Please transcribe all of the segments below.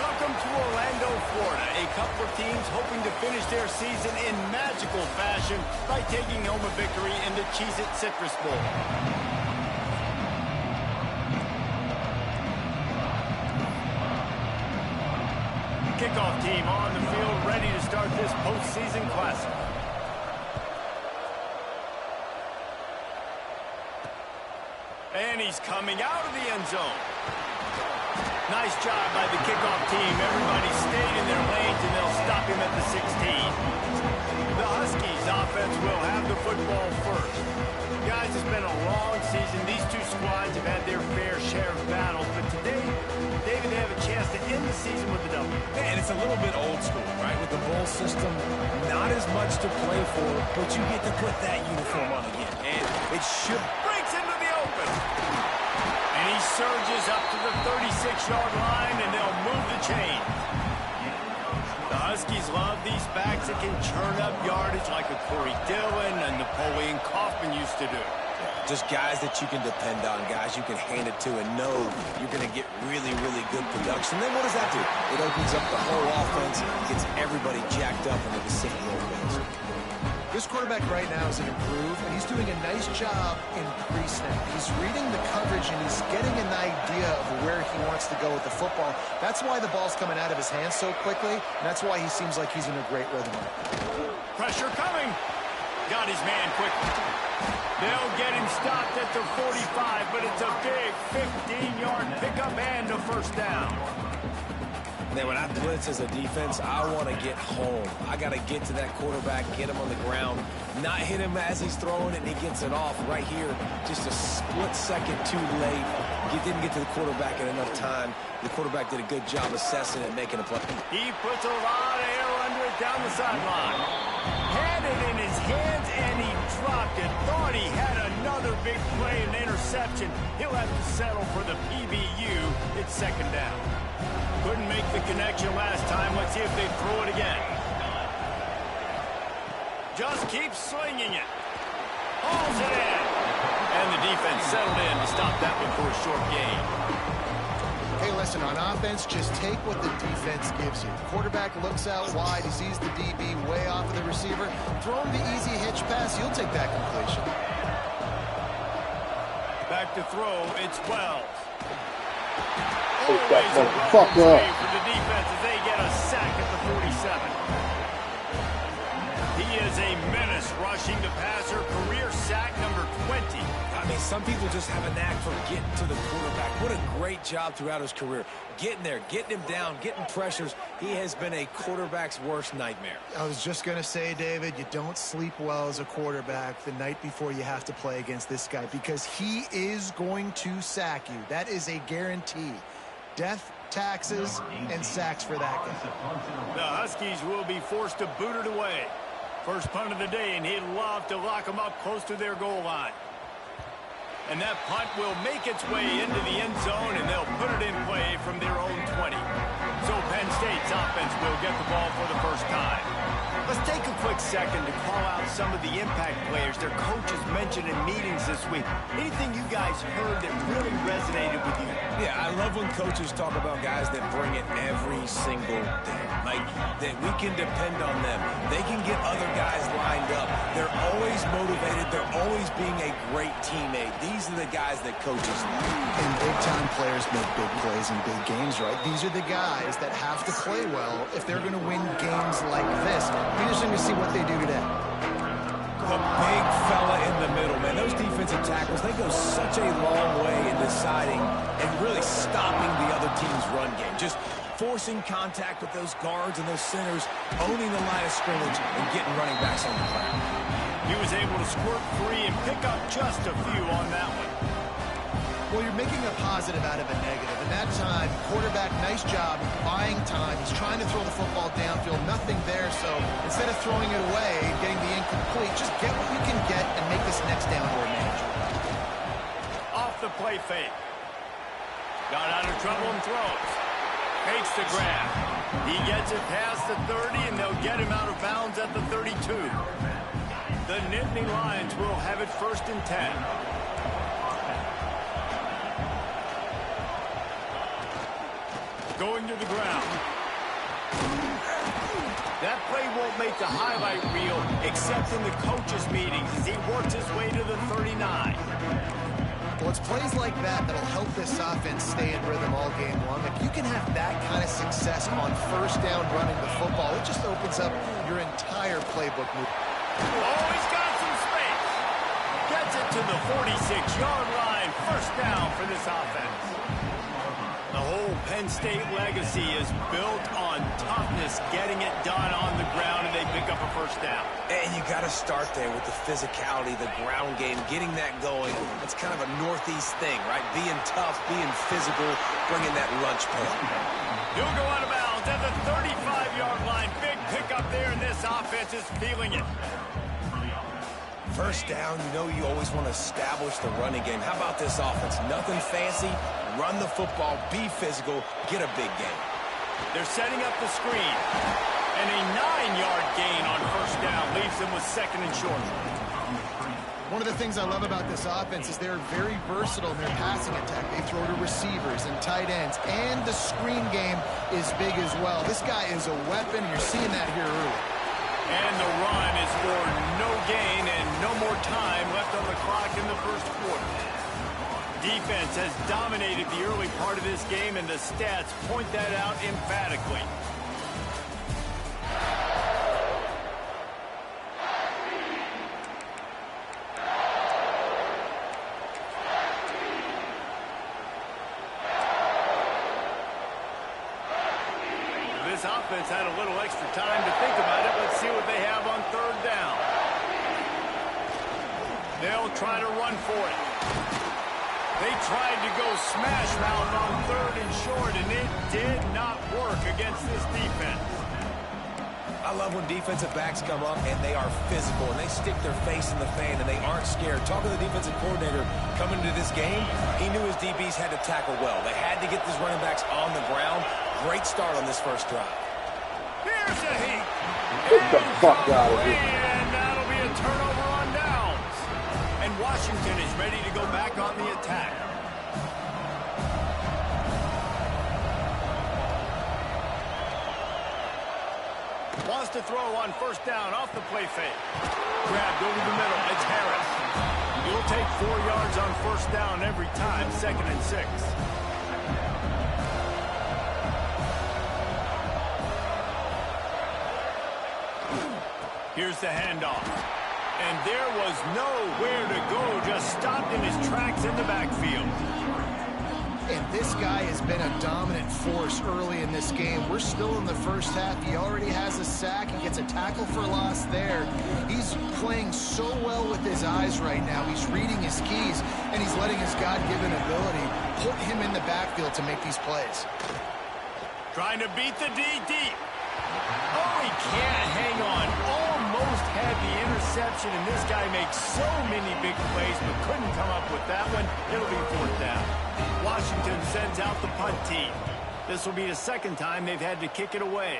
Welcome to Orlando, Florida. A couple of teams hoping to finish their season in magical fashion by taking home a victory in the Cheez-It Citrus Bowl. Kickoff team on the field, ready to start this postseason classic. And he's coming out of the end zone. Nice job by the kickoff team. Everybody stayed in their lanes, and they'll stop him at the 16. The Huskies offense will have the football first. Guys, it's been a long season. These two squads have had their fair share of battles, but today, David, they have a chance to end the season with a W. And it's a little bit old school, right? With the bowl system, not as much to play for, but you get to put that uniform on again. And it should... Breaks into the open. And he surges up to the 36-yard line, and they'll move the chain. The Huskies love these backs that can churn up yardage like a Corey Dillon and Napoleon Kaufman used to do. Just guys that you can depend on, guys you can hand it to and know you're going to get really, really good production. Then what does that do? It opens up the whole offense, gets everybody jacked up into the same offense. This quarterback right now is an improve, and he's doing a nice job in pre-snap. He's reading the coverage, and he's getting an idea of where he wants to go with the football. That's why the ball's coming out of his hands so quickly, and that's why he seems like he's in a great rhythm. Pressure coming. Got his man quickly. They'll get him stopped at the 45, but it's a big 15-yard pickup and a first down. Then when I blitz as a defense, I want to get home. I got to get to that quarterback, get him on the ground, not hit him as he's throwing it, and he gets it off right here. Just a split second too late. He didn't get to the quarterback in enough time. The quarterback did a good job assessing it and making a play. He puts a lot of air under it down the sideline. Had it in his hands, and he dropped it. Thought he had another big play and interception. He'll have to settle for the PBU. It's second down. Couldn't make the connection last time. Let's see if they throw it again. Just keep slinging it. Hauls it in. And the defense settled in to stop that one for a short gain. Hey, listen, on offense, just take what the defense gives you. The quarterback looks out wide. He sees the DB way off of the receiver. Throw him the easy hitch pass. You'll take that completion. Back to throw. It's Wells. Take that motherfucker up. For the defense as they get a sack at the 47. He is a menace rushing the passer. Career sack number 20. I mean, some people just have a knack for getting to the quarterback. What a great job throughout his career. Getting there, getting him down, getting pressures. He has been a quarterback's worst nightmare. I was just going to say, David, you don't sleep well as a quarterback the night before you have to play against this guy because he is going to sack you. That is a guarantee. Death, taxes, and sacks for that guy. The Huskies will be forced to boot it away. First punt of the day, and he'd love to lock them up close to their goal line. And that punt will make its way into the end zone, and they'll put it in play from their own 20. So Penn State's offense will get the ball for the first time. Let's take a quick second to call out some of the impact players their coaches mentioned in meetings this week. Anything you guys heard that really resonated with you? Yeah, I love when coaches talk about guys that bring it every single day. Like, that we can depend on them. They can get other guys lined up. They're always motivated. They're always being a great teammate. These are the guys that coaches like. And big-time players make big plays in big games, right? These are the guys that have to play well if they're going to win games like this. Be interesting to see what they do today. The big fella in the middle, man. Those defensive tackles, they go such a long way in deciding and really stopping the other team's run game. Just forcing contact with those guards and those centers, owning the line of scrimmage, and getting running backs on the ground. He was able to squirt free and pick up just a few on that one. Well, you're making a positive out of a negative. And that time, quarterback, nice job buying time. He's trying to throw the football downfield. Nothing there, so instead of throwing it away, getting the incomplete, just get what you can get and make this next down more manageable. Off the play fake. Got out of trouble and throws. Fakes the grab. He gets it past the 30, and they'll get him out of bounds at the 32. The Nittany Lions will have it 1st and 10. going to the ground. That play won't make the highlight reel except in the coaches' meetings as he works his way to the 39. Well, it's plays like that that'll help this offense stay in rhythm all game long. If you can have that kind of success on first down running the football, it just opens up your entire playbook move. Oh, he's got some space. Gets it to the 46-yard line. First down for this offense. The whole Penn State legacy is built on toughness, getting it done on the ground, and they pick up a first down. And you got to start there with the physicality, the ground game, getting that going. It's kind of a Northeast thing, right? Being tough, being physical, bringing that lunch pail. He'll go out of bounds at the 35-yard line. Big pickup there, and this offense is feeling it. First down, you know you always want to establish the running game. How about this offense? Nothing fancy. Run the football, be physical, get a big gain. They're setting up the screen. And a 9-yard gain on first down leaves them with second and short. One of the things I love about this offense is they're very versatile in their passing attack. They throw to receivers and tight ends, and the screen game is big as well. This guy is a weapon, and you're seeing that here early. And the run is for no gain and no more time left on the clock in the first quarter. Defense has dominated the early part of this game, and the stats point that out emphatically. This offense had a little extra time to think about it. Let's see what they have on third down. They'll try to run for it. They tried to go smash mouth on third and short, and it did not work against this defense. I love when defensive backs come up and they are physical and they stick their face in the fan and they aren't scared. Talking to the defensive coordinator coming into this game, he knew his DBs had to tackle well. They had to get these running backs on the ground. Great start on this first drive. Here's a heat. Get the fuck out of here. And that'll be a turnover on downs. And Washington is ready to go back on the attack. Wants to throw on first down off the play fake. Grabbed over the middle. It's Harris. He'll take 4 yards on first down every time. 2nd and 6. Here's the handoff. And there was nowhere to go. Just stopped in his tracks in the backfield. And this guy has been a dominant force early in this game. We're still in the first half. He already has a sack. He gets a tackle for loss there. He's playing so well with his eyes right now. He's reading his keys, and he's letting his God-given ability put him in the backfield to make these plays. Trying to beat the D deep. Oh, he can't hang on. Almost had the interception, and this guy makes so many big plays, but couldn't come up with that one. It'll be 4th down. Washington sends out the punt team. This will be the second time they've had to kick it away.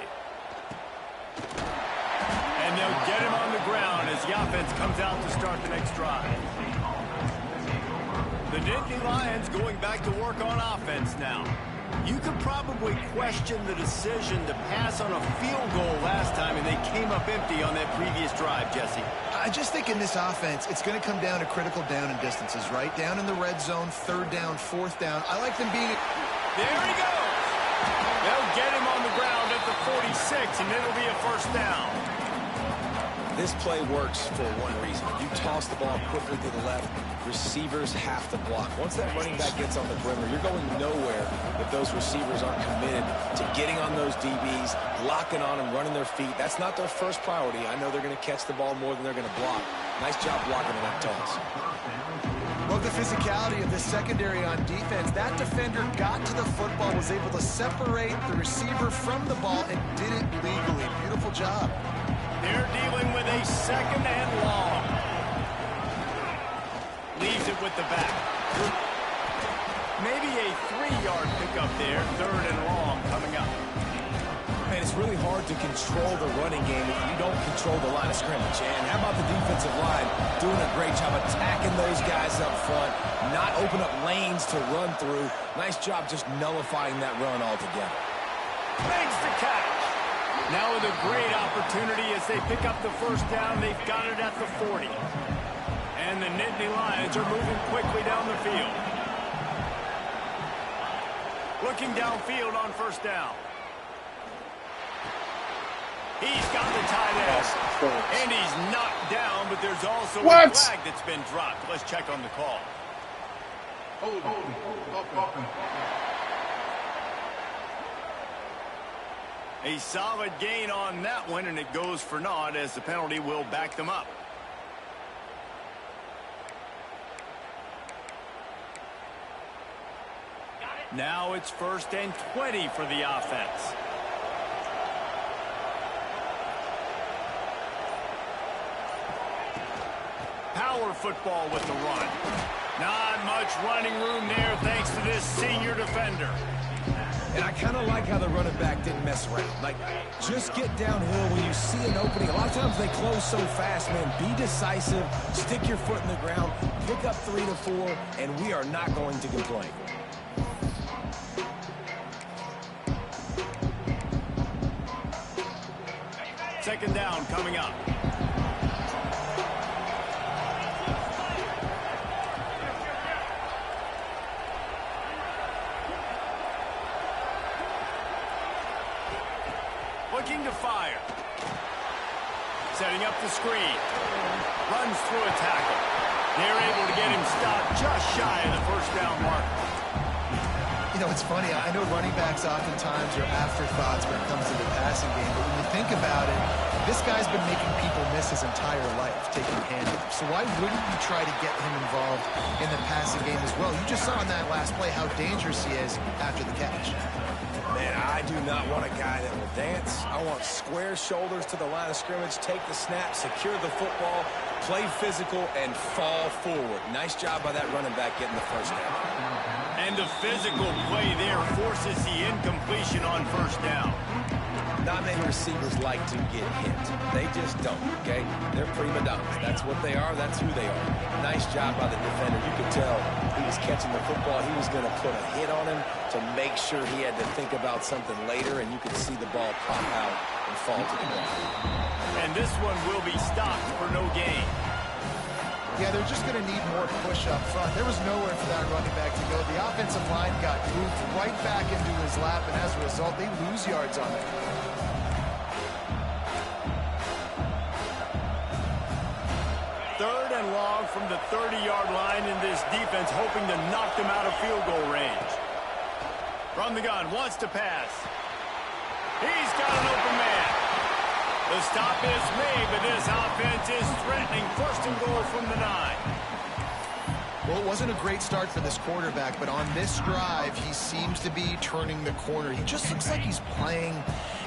And they'll get him on the ground as the offense comes out to start the next drive. The Nittany Lions going back to work on offense now. You could probably question the decision to pass on a field goal last time, and they came up empty on that previous drive, Jesse. I just think in this offense, it's going to come down to critical down and distances, right? Down in the red zone, 3rd down, 4th down. I like them being... There he goes. They'll get him on the ground at the 46, and it'll be a first down. This play works for one reason. You toss the ball quickly to the left, receivers have to block. Once that running back gets on the perimeter, you're going nowhere if those receivers aren't committed to getting on those DBs, locking on them, running their feet. That's not their first priority. I know they're going to catch the ball more than they're going to block. Nice job blocking in that toss. Love the physicality of the secondary on defense. That defender got to the football, was able to separate the receiver from the ball, and did it legally. Beautiful job. They're dealing with a 2nd and long. Leaves it with the back. Maybe a 3-yard pickup there. 3rd and long coming up. Man, it's really hard to control the running game if you don't control the line of scrimmage. And how about the defensive line doing a great job attacking those guys up front, not open up lanes to run through. Nice job just nullifying that run altogether. Makes the catch. Now with a great opportunity as they pick up the first down. They've got it at the 40. And the Nittany Lions are moving quickly down the field. Looking downfield on first down. He's got the tight end. And he's knocked down, but there's also a flag that's been dropped. Let's check on the call. A solid gain on that one, and it goes for naught as the penalty will back them up. Now it's 1st and 20 for the offense. Power football with the run. Not much running room there thanks to this senior defender. And I kind of like how the running back didn't mess around. Like, just get downhill when you see an opening. A lot of times they close so fast, man. Be decisive, stick your foot in the ground, pick up 3 to 4, and we are not going to complain. Second down coming up. Looking to fire. Setting up the screen. Runs through a tackle. They're able to get him stopped just shy of the first down mark. You know, it's funny. I know running backs oftentimes are afterthoughts when it comes to the passing game, but when you think about it, this guy's been making people miss his entire life taking handoffs. So why wouldn't you try to get him involved in the passing game as well? You just saw in that last play how dangerous he is after the catch. Man, I do not want a guy that will dance. I want square shoulders to the line of scrimmage, take the snap, secure the football, play physical, and fall forward. Nice job by that running back getting the first down. And the physical play there forces the incompletion on first down. Not many receivers like to get hit. They just don't, okay? They're prima donnas. That's what they are. That's who they are. Nice job by the defender. You could tell he was catching the football. He was going to put a hit on him to make sure he had to think about something later, and you could see the ball pop out and fall to the ground. And this one will be stopped for no gain. Yeah, they're just going to need more push up front. There was nowhere for that running back to go. The offensive line got moved right back into his lap, and as a result, they lose yards on it. Third and long from the 30-yard line, in this defense hoping to knock them out of field goal range. From the gun, wants to pass. He's got an open man. The stop is made, but this offense is threatening. 1st and goal from the 9. Well, it wasn't a great start for this quarterback, but on this drive, he seems to be turning the corner. He just looks like he's playing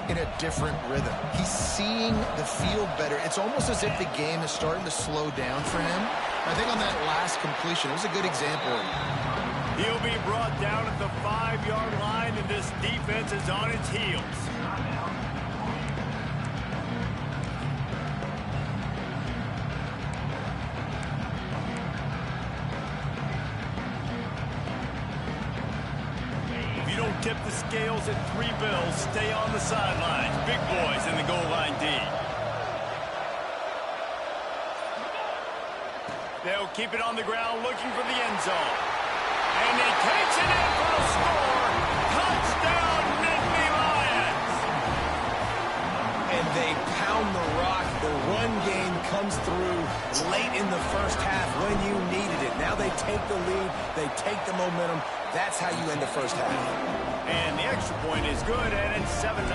in a different rhythm. He's seeing the field better. It's almost as if the game is starting to slow down for him. I think on that last completion, it was a good example. He'll be brought down at the 5-yard line, and this defense is on its heels. Tip the scales at 3 bills. Stay on the sidelines. Big boys in the goal line D. They'll keep it on the ground looking for the end zone. And he takes it in for a score. Touchdown, Nittany Lions. And they pound the rock. The run game comes through late in the first half when you needed it. Now they take the lead. They take the momentum. That's how you end the first half. And the extra point is good, and it's 7-0.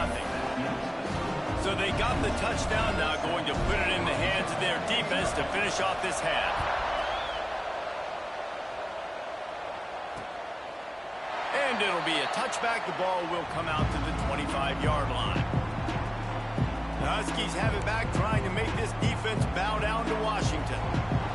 So they got the touchdown, now going to put it in the hands of their defense to finish off this half. And it'll be a touchback. The ball will come out to the 25-yard line. The Huskies have it back, trying to make this defense bow down to Washington.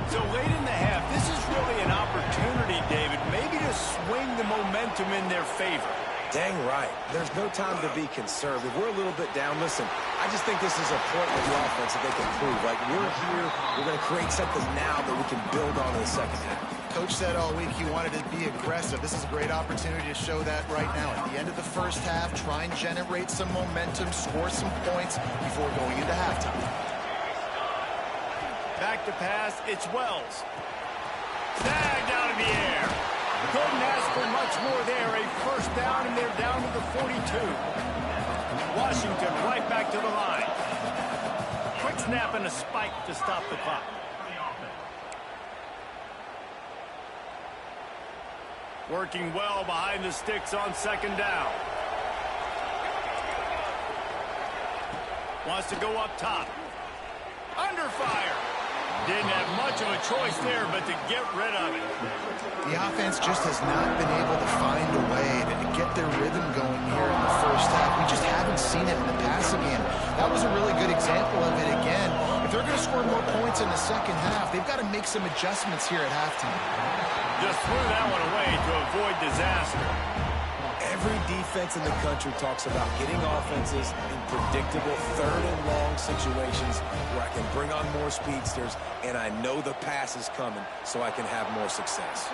So late in the half, this is really an opportunity, David, maybe to swing the momentum in their favor. Dang right. There's no time to be conservative. We're a little bit down. Listen, I just think this is a point with the offense that they can prove. Like, we're here, we're going to create something now that we can build on in the second half. Coach said all week he wanted to be aggressive. This is a great opportunity to show that right now. At the end of the first half, try and generate some momentum, score some points before going into halftime. Back to pass, it's Wells. Snagged out of the air. Couldn't ask for much more there. A first down, and they're down to the 42. Washington right back to the line. Quick snap and a spike to stop the clock. Working well behind the sticks on second down. Wants to go up top. Under fire. Didn't have much of a choice there, but to get rid of it. The offense just has not been able to find a way to get their rhythm going here in the first half. We just haven't seen it in the passing game. That was a really good example of it again. If they're going to score more points in the second half, they've got to make some adjustments here at halftime. Just threw that one away to avoid disaster. Every defense in the country talks about getting offenses in predictable third and long situations where I can bring on more speedsters and I know the pass is coming so I can have more success.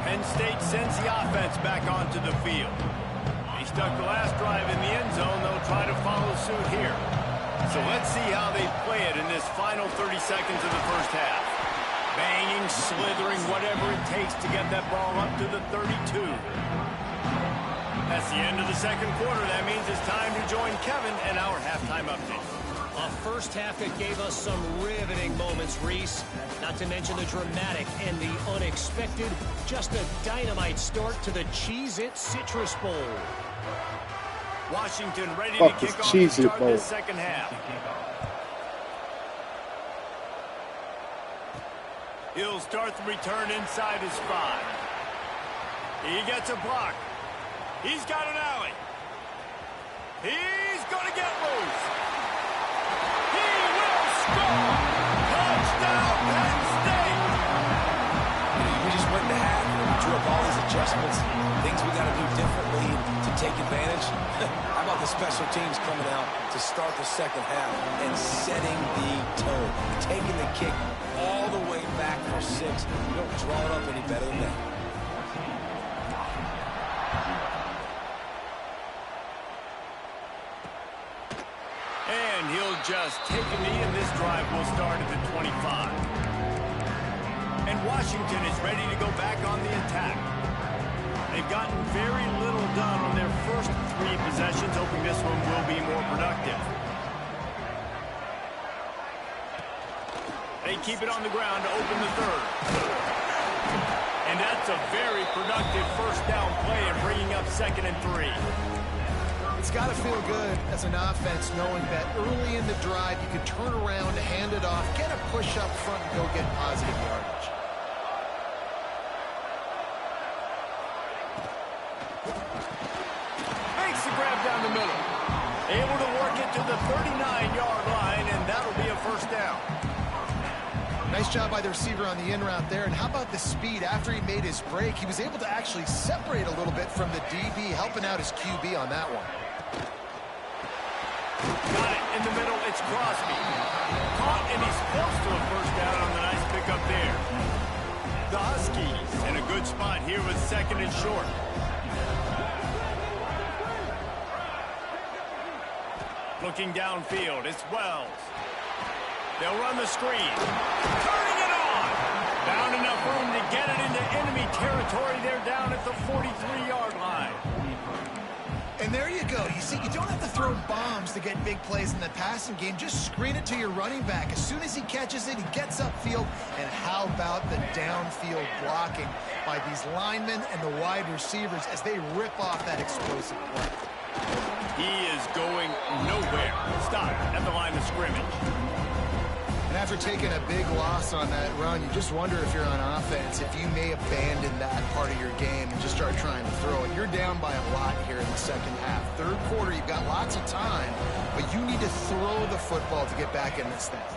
Penn State sends the offense back onto the field. They stuck the last drive in the end zone. They'll try to follow suit here. So let's see how they play it in this final 30 seconds of the first half. Banging, slithering, whatever it takes to get that ball up to the 32. That's the end of the second quarter. That means it's time to join Kevin and our halftime update. A first half that gave us some riveting moments, Reese. Not to mention the dramatic and the unexpected. Just a dynamite start to the Cheez-It Citrus Bowl. Washington ready to kick off and start this second half. He'll start the return inside his 5. He gets a block. He's got an alley. He's going to get loose. He will score. Touchdown, Penn State. We just went to half and we drew up all these adjustments, things we got to do differently to take advantage. How about the special teams coming out to start the second half and setting the tone, taking the kick all the way back for 6. You don't draw it up any better than that. And he'll just take a knee, and this drive will start at the 25. And Washington is ready to go back on the attack. They've gotten very little done on their first 3 possessions, hoping this one will be more productive. They keep it on the ground to open the third. And that's a very productive first down play and bringing up 2nd and 3. It's got to feel good as an offense knowing that early in the drive you can turn around, hand it off, get a push up front, and go get positive yardage. Makes the grab down the middle. Able to work it to the 39-yard line, and that'll be a first down. Nice job by the receiver on the in route there. And how about the speed? After he made his break, he was able to actually separate a little bit from the DB, helping out his QB on that one. Got it in the middle. It's Crosby. Caught, and he's close to a first down on the nice pickup there. The Huskies in a good spot here with 2nd and short. Looking downfield, it's Wells. They'll run the screen. Turning it on. Found enough room to get it into enemy territory. They're down at the 43-yard line. And there you go. You see, you don't have to throw bombs to get big plays in the passing game. Just screen it to your running back. As soon as he catches it, he gets upfield. And how about the downfield blocking by these linemen and the wide receivers as they rip off that explosive play. He is going nowhere. Stop at the line of scrimmage. And after taking a big loss on that run, you just wonder if you're on offense, if you may abandon that part of your game and just start trying to throw it. You're down by a lot here in the second half. Third quarter, you've got lots of time, but you need to throw the football to get back in this thing.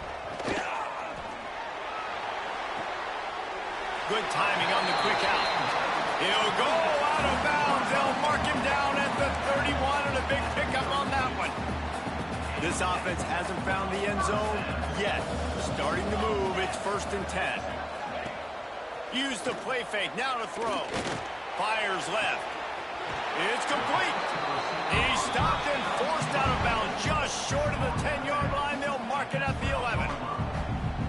Good timing on the quick out. He'll go out of bounds. They'll mark him down at the 31, and a big pickup on that one. This offense hasn't found the end zone yet. Starting to move, it's 1st and 10. Use the play fake, now to throw. Fires left. It's complete. He's stopped and forced out of bounds just short of the 10-yard line. They'll mark it at the 11.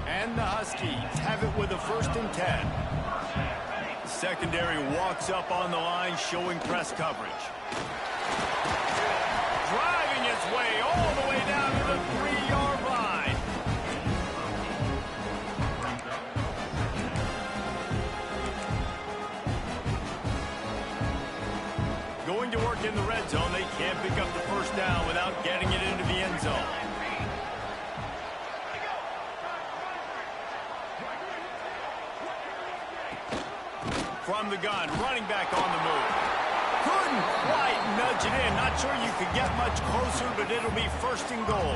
And the Huskies have it with a 1st and 10. Secondary walks up on the line, showing press coverage. Driving its way all the way down to the 3-yard line. Going to work in the red zone. They can't pick up the 1st down without getting it into the end zone. From the gun, running back on the move. Couldn't quite nudge it in. Not sure you could get much closer, but it'll be 1st and goal.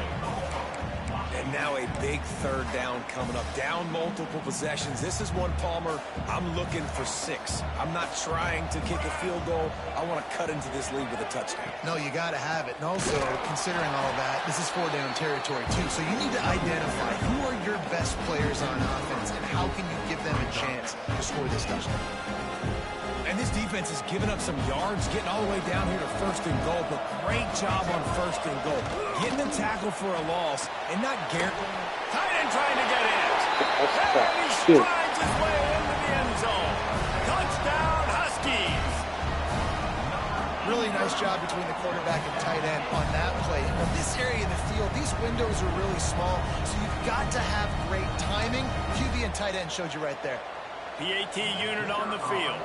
And now a big 3rd down coming up. Down multiple possessions. This is one, Palmer, I'm looking for 6. I'm not trying to kick a field goal. I want to cut into this lead with a touchdown. No, you got to have it. And also, considering all that, this is 4-down territory, too. So you need to identify who are your best players on offense and how can you give them a chance to score this touchdown. And this defense has given up some yards, getting all the way down here to 1st and goal, but great job on 1st and goal. Getting the tackle for a loss and not guaranteed. Tight end trying to get in. And he strides his way into the end zone. Touchdown, Huskies. Really nice job between the quarterback and tight end on that play. In this area of the field, these windows are really small, so you've got to have great timing. QB and tight end showed you right there. PAT unit on the field.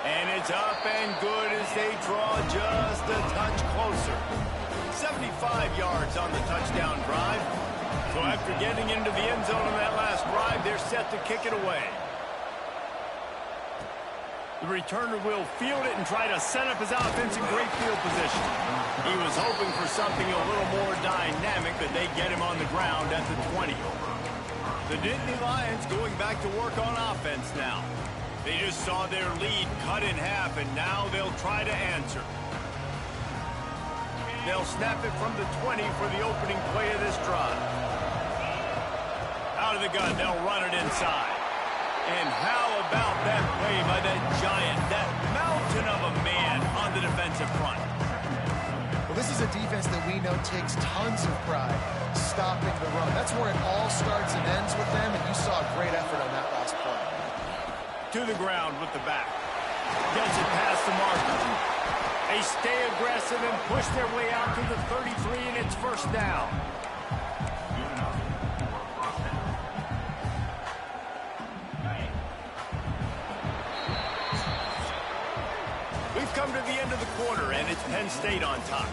And it's up and good as they draw just a touch closer. 75 yards on the touchdown drive. So after getting into the end zone on that last drive, they're set to kick it away. The returner will field it and try to set up his offense in great field position. He was hoping for something a little more dynamic, but they get him on the ground at the 20. The Nittany Lions going back to work on offense now. They just saw their lead cut in half, and now they'll try to answer. They'll snap it from the 20 for the opening play of this drive. Out of the gun, they'll run it inside. And how about that play by that giant, that mountain of a man on the defensive front? Well, this is a defense that we know takes tons of pride stopping the run. That's where it all starts and ends with them, and you saw a great effort on that last play. To the ground with the back. Gets it past the marker. They stay aggressive and push their way out to the 33, and it's 1st down. We've come to the end of the quarter, and it's Penn State on top.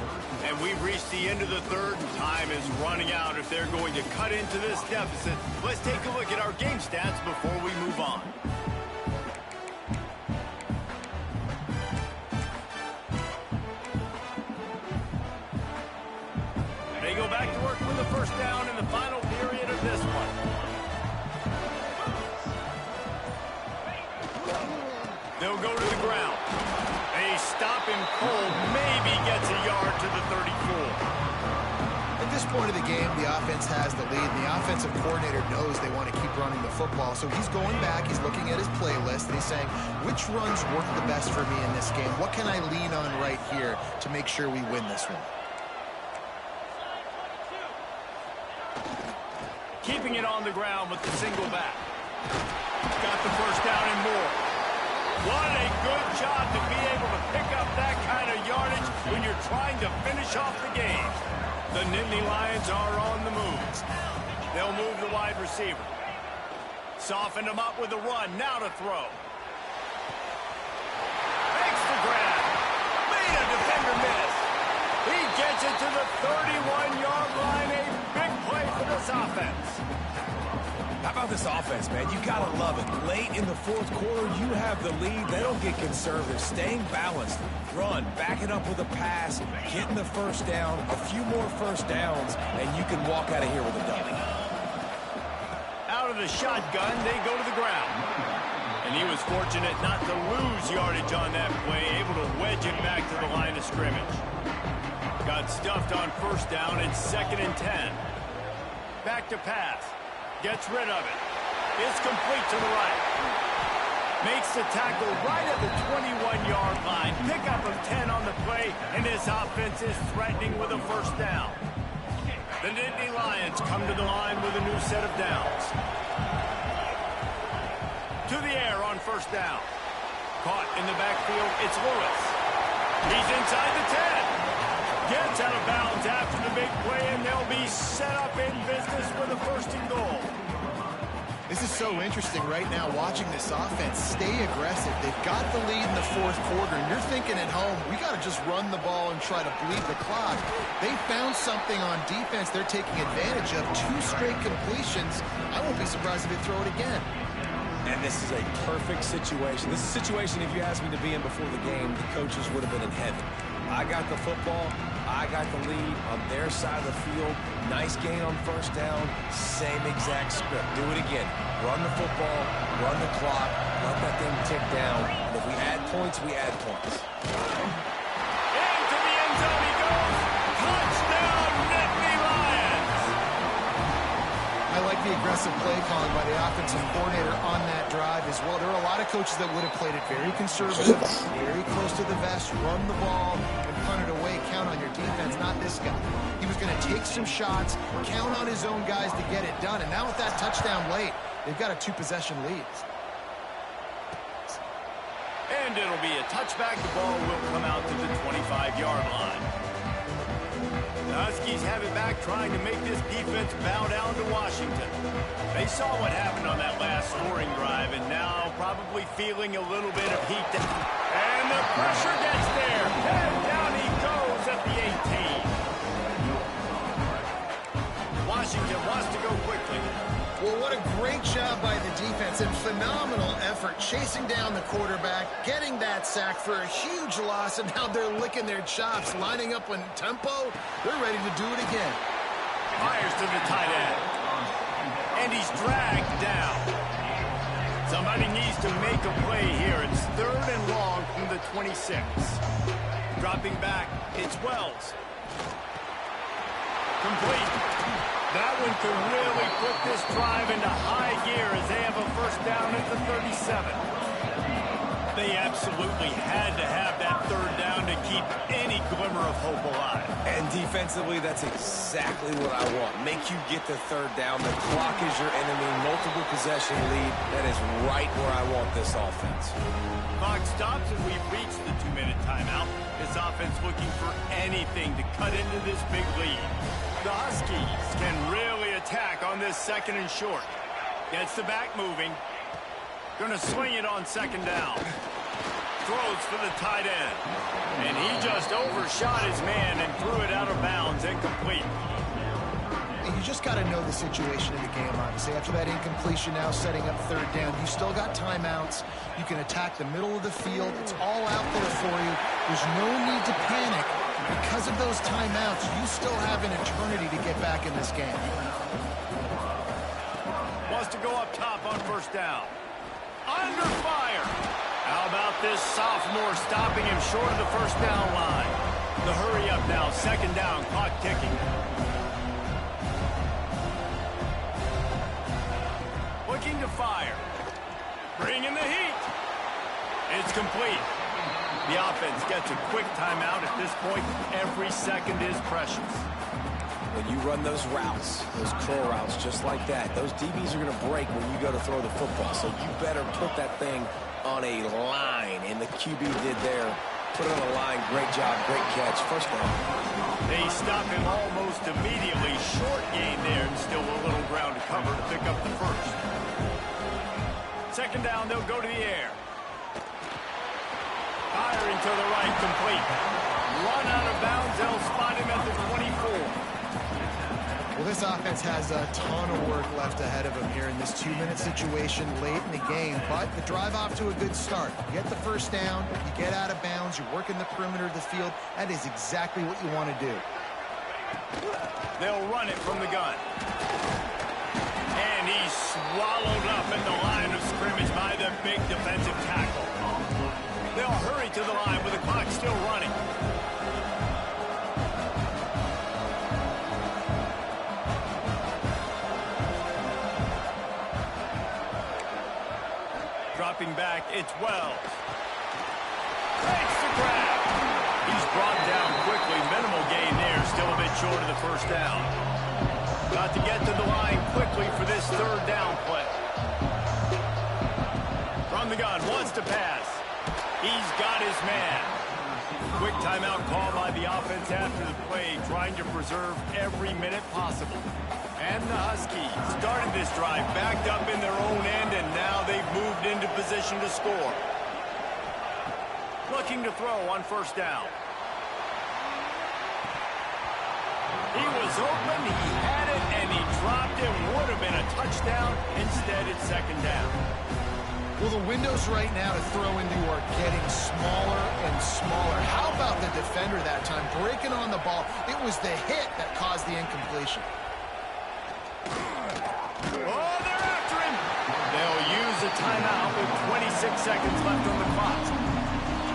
And we've reached the end of the 3rd, and time is running out if they're going to cut into this deficit. Let's take a look at our game stats before we move on. They go back to work with the 1st down in the final period of this one. They'll go to the ground. They stop him cold, maybe gets a yard to the 34. At this point of the game, the offense has the lead, and the offensive coordinator knows they want to keep running the football. So he's going back, he's looking at his playlist, and he's saying, which runs work the best for me in this game? What can I lean on right here to make sure we win this one? Keeping it on the ground with the single back. Got the 1st down and more. What a good job to be able to pick up that kind of yardage when you're trying to finish off the game. The Nittany Lions are on the move. They'll move the wide receiver. Softened him up with a run. Now to throw. Makes the grab. Made a defender miss. He gets it to the 31-yard line. A big play for this offense. How about this offense, man? You got to love it. Late in the 4th quarter, you have the lead. They don't get conservative. Staying balanced. Run. Back it up with a pass. Getting the 1st down. A few more 1st downs, and you can walk out of here with a W. Out of the shotgun, they go to the ground. And he was fortunate not to lose yardage on that play, able to wedge it back to the line of scrimmage. Got stuffed on first down and 2nd and 10. Back to pass. Gets rid of it. It's complete to the right. Makes the tackle right at the 21-yard line. Pickup of 10 on the play, and this offense is threatening with a first down. The Nittany Lions come to the line with a new set of downs. To the air on first down. Caught in the backfield, it's Lewis. He's inside the 10. Gets out of bounds after the big play, and they'll be set up in business with a 1st and goal. This is so interesting right now, watching this offense stay aggressive. They've got the lead in the 4th quarter, and you're thinking at home, we got to just run the ball and try to bleed the clock. They found something on defense they're taking advantage of. 2 straight completions. I won't be surprised if they throw it again. And this is a perfect situation. This is a situation, if you asked me to be in before the game, the coaches would have been in heaven. I got the football. I got the lead on their side of the field. Nice gain on first down. Same exact script. Do it again. Run the football, run the clock, let that thing tick down. And if we add points, we add points. Into the end zone he goes. Touchdown, Nittany Lions. I like the aggressive play calling by the offensive coordinator on that drive as well. There are a lot of coaches that would have played it very conservative, very close to the vest, run the ball, and punt it away. Count on your defense, not this guy. He was going to take some shots, count on his own guys to get it done. And now with that touchdown late, they've got a 2-possession lead. And it'll be a touchback. The ball will come out to the 25-yard line. The Huskies have it back, trying to make this defense bow down to Washington. They saw what happened on that last scoring drive, and now probably feeling a little bit of heat. And the pressure gets there. And down he goes at the 18. Washington wants to go quickly. Well, what a great job by the defense and phenomenal effort chasing down the quarterback, getting that sack for a huge loss, and now they're licking their chops, lining up on tempo. They're ready to do it again. Fires to the tight end. And he's dragged down. Somebody needs to make a play here. It's 3rd and long from the 26. Dropping back, it's Wells. Complete. That one could really put this drive into high gear as they have a first down at the 37. They absolutely had to have that 3rd down to keep any glimmer of hope alive. And defensively, that's exactly what I want. Make you get the 3rd down. The clock is your enemy. Multiple possession lead. That is right where I want this offense. Clock stops and we've reached the 2-minute timeout. This offense looking for anything to cut into this big lead. The Huskies can really attack on this 2nd and short. Gets the back moving. Gonna swing it on 2nd down. Throws for the tight end. And he just overshot his man and threw it out of bounds, incomplete. You just got to know the situation in the game, obviously. After that incompletion, now setting up 3rd down. You still got timeouts. You can attack the middle of the field. It's all out there for you. There's no need to panic. Because of those timeouts, you still have an eternity to get back in this game. Wants to go up top on first down. Under fire. How about this sophomore stopping him short of the first down line? The hurry up now, 2nd down, clock ticking. Looking to fire. Bringing the heat. It's complete. The offense gets a quick timeout at this point. Every second is precious. When you run those routes, those curl routes, just like that, those DBs are going to break when you go to throw the football. So you better put that thing on a line, and the QB did there. Put it on a line. Great job, great catch. First down. They stop him almost immediately. Short gain there, and still a little ground to cover to pick up the first. 2nd down, they'll go to the air. Firing to the right, complete. Run out of bounds, they'll spot him at the 24. Well, this offense has a ton of work left ahead of them here in this 2-minute situation late in the game, but the drive off to a good start. You get the first down, you get out of bounds, you're working the perimeter of the field. That is exactly what you want to do. They'll run it from the gun. And he's swallowed up in the line of scrimmage by the big defensive tackle. They'll hurry to the line with the clock still running. Dropping back, it's Wells. Takes the grab. He's brought down quickly. Minimal gain there. Still a bit short of the first down. Got to get to the line quickly for this third down play. From the gun, wants to pass. He's got his man. Quick timeout call by the offense after the play, trying to preserve every minute possible. And the Huskies started this drive backed up in their own end, and now they've moved into position to score. Looking to throw on first down. He was open, he had it, and he dropped it. Would have been a touchdown. Instead, it's second down. Well, the windows right now to throw into are getting smaller and smaller. How about the defender that time breaking on the ball? It was the hit that caused the incompletion. Oh, they're after him. They'll use a timeout with 26 seconds left on the clock.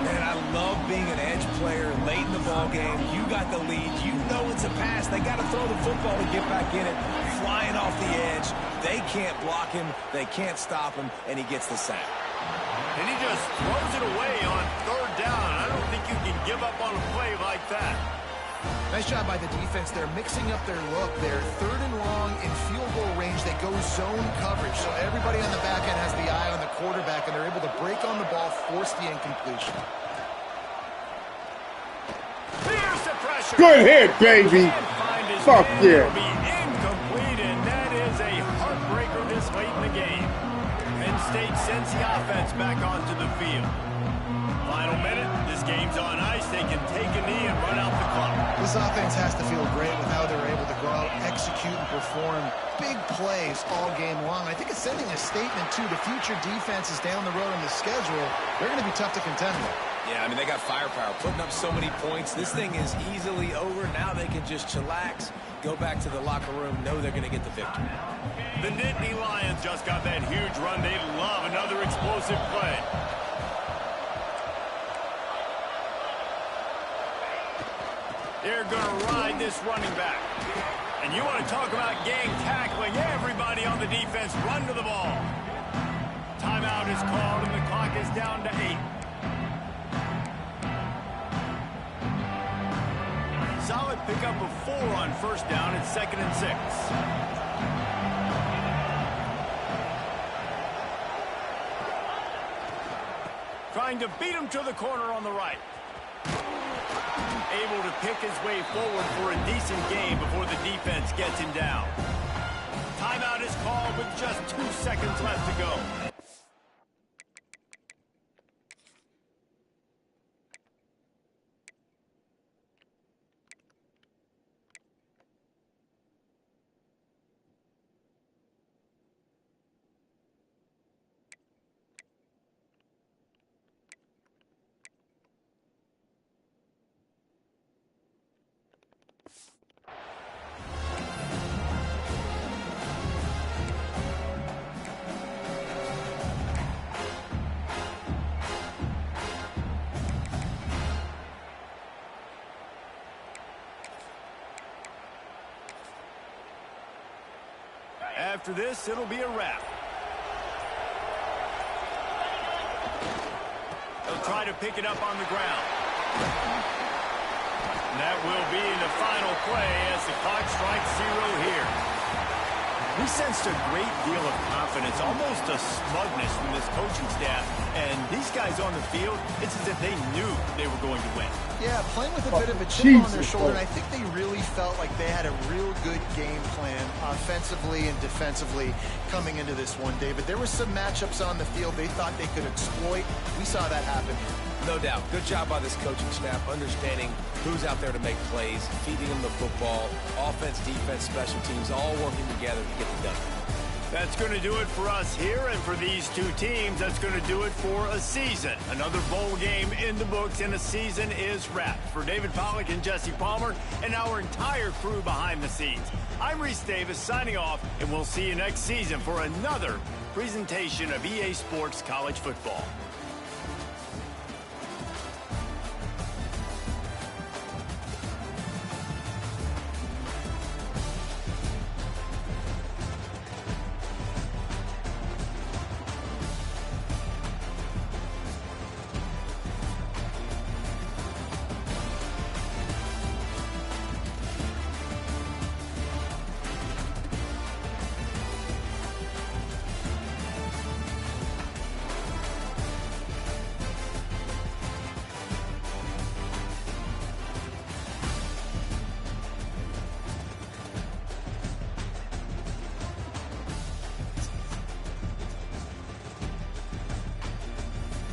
Man, I love being an edge player late in the ball game. You got the lead. You know it's a pass. They got to throw the football to get back in it. Flying off the edge. They can't block him. They can't stop him, and he gets the sack. And he just throws it away on third down. I don't think you can give up on a play like that. Nice job by the defense. They're mixing up their look. They're third and long in field goal range. They go zone coverage. So everybody on the back end has the eye on the quarterback, and they're able to break on the ball, force the incompletion. Here's the pressure. Good hit, baby. Fuck yeah. Will be incomplete, and that is a heartbreaker this late in the game. Penn State sends the offense back onto the field. Final minute. This game's on ice. They can take a knee and run out the clock. This offense has to feel great with how they're able to go out, execute, and perform big plays all game long. I think it's sending a statement, too, to future defenses down the road on the schedule. They're going to be tough to contend with. Yeah, I mean, they got firepower, putting up so many points. This thing is easily over. Now they can just chillax, go back to the locker room, know they're going to get the victory. The Nittany Lions just got that huge run. They love another explosive play. They're going to ride this running back. And you want to talk about gang tackling. Everybody on the defense run to the ball. Timeout is called, and the clock is down to 8. Solid pickup of 4 on first down. It's 2nd and 6. Trying to beat him to the corner on the right. Able to pick his way forward for a decent game before the defense gets him down. Timeout is called with just 2 seconds left to go. After this, it'll be a wrap. They'll try to pick it up on the ground. And that will be the final play as the clock strikes 0 here. We sensed a great deal of confidence, almost a smugness from this coaching staff. And these guys on the field, it's as if they knew they were going to win. Yeah, playing with a bit of a chip on their shoulder, and I think they really felt like they had a real good game plan offensively and defensively coming into this one, David. There were some matchups on the field they thought they could exploit. We saw that happen here. No doubt. Good job by this coaching staff, understanding who's out there to make plays, feeding them the football, offense, defense, special teams, all working together to get the done. That's going to do it for us here, and for these two teams, that's going to do it for a season. Another bowl game in the books, and a season is wrapped. For David Pollack and Jesse Palmer and our entire crew behind the scenes, I'm Reese Davis signing off, and we'll see you next season for another presentation of EA Sports College Football.